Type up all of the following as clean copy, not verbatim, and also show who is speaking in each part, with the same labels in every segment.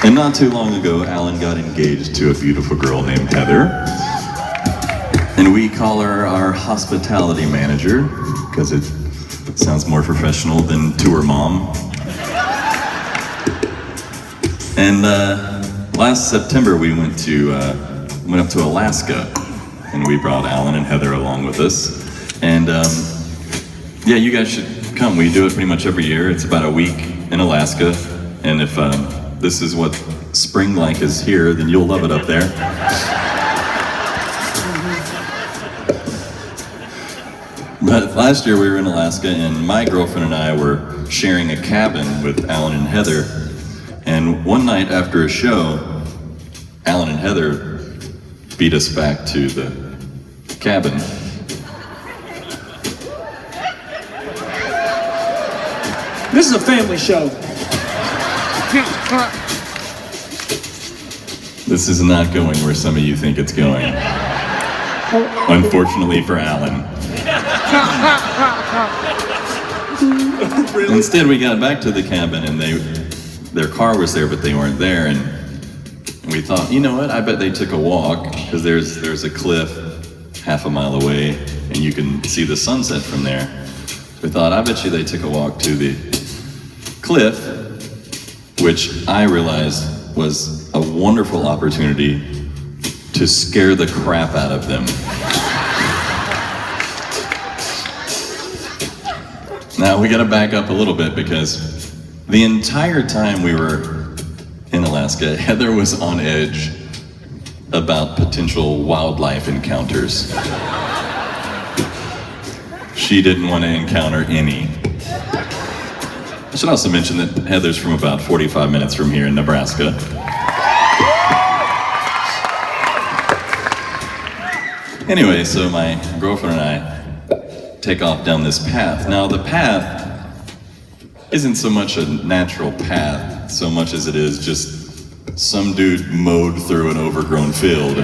Speaker 1: And not too long ago, Alan got engaged to a beautiful girl named Heather. And we call her our hospitality manager, because it sounds more professional than tour mom. And last September, we went up to Alaska, and we brought Alan and Heather along with us. And yeah, you guys should come. We do it pretty much every year. It's about a week in Alaska, and if this is what spring-like is here, then you'll love it up there. But last year we were in Alaska, and my girlfriend and I were sharing a cabin with Alan and Heather. And one night after a show, Alan and Heather beat us back to the cabin.
Speaker 2: This is a family show.
Speaker 1: This is not going where some of you think it's going. Unfortunately for Alan. Instead, we got back to the cabin, and their car was there, but they weren't there. And we thought, you know what? I bet they took a walk, because there's a cliff half a mile away, and you can see the sunset from there. We thought, I bet you they took a walk to the cliff, which I realized was a wonderful opportunity to scare the crap out of them. Now we gotta back up a little bit, because the entire time we were in Alaska, Heather was on edge about potential wildlife encounters. She didn't want to encounter any. I should also mention that Heather's from about 45 minutes from here in Nebraska. Anyway, so my girlfriend and I take off down this path. Now, the path isn't so much a natural path, so much as it is just some dude mowed through an overgrown field.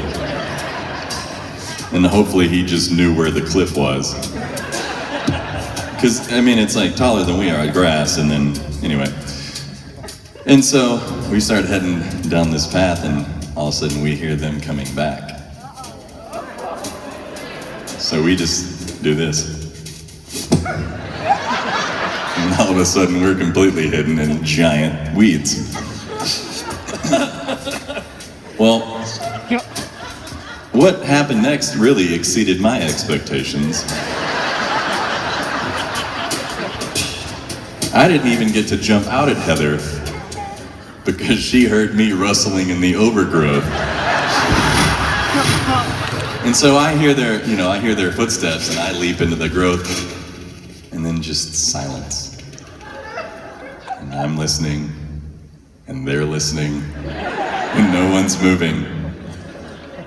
Speaker 1: And hopefully he just knew where the cliff was. Because, I mean, it's like taller than we are at grass, and then, anyway. And so we start heading down this path, and all of a sudden we hear them coming back. So we just do this. And all of a sudden we're completely hidden in giant weeds. Well, what happened next really exceeded my expectations. I didn't even get to jump out at Heather because she heard me rustling in the overgrowth. And so I hear their footsteps, and I leap into the growth, and then just silence. And I'm listening, and they're listening, and no one's moving.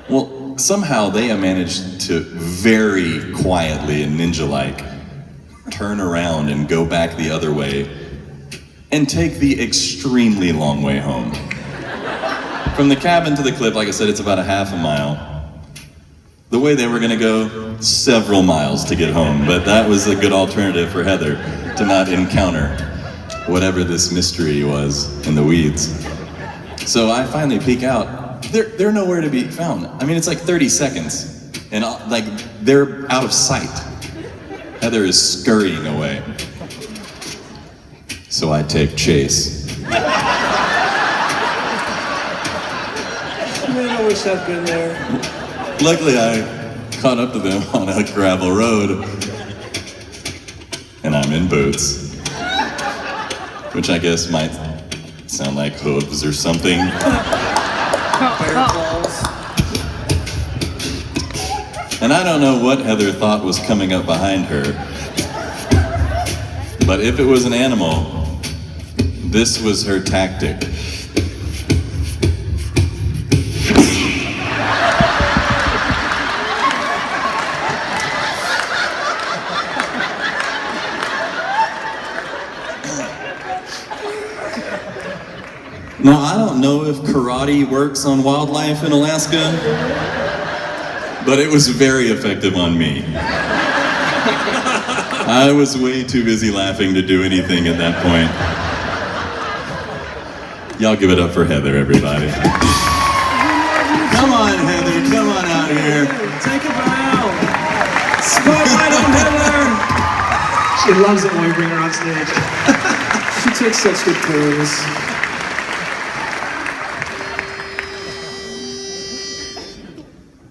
Speaker 1: Well, somehow they managed to very quietly and ninja-like turn around and go back the other way and take the extremely long way home. From the cabin to the cliff, like I said, it's about a half a mile. The way they were gonna go, several miles to get home, but that was a good alternative for Heather to not encounter whatever this mystery was in the weeds. So I finally peek out. They're nowhere to be found. I mean, it's like 30 seconds, and like they're out of sight. Heather is scurrying away. So I take chase.
Speaker 2: Man, I wish I'd been there.
Speaker 1: Luckily, I caught up to them on a gravel road, and I'm in boots, which I guess might sound like hooves or something.
Speaker 2: Bear claws.
Speaker 1: And I don't know what Heather thought was coming up behind her, but if it was an animal, this was her tactic. Now, I don't know if karate works on wildlife in Alaska, but it was very effective on me. I was way too busy laughing to do anything at that point. Y'all give it up for Heather, everybody. Come on, Heather, come on out here.
Speaker 2: Take a bow. Spotlight on Heather.
Speaker 3: She loves it when we bring her on stage.
Speaker 2: She takes such good care of us.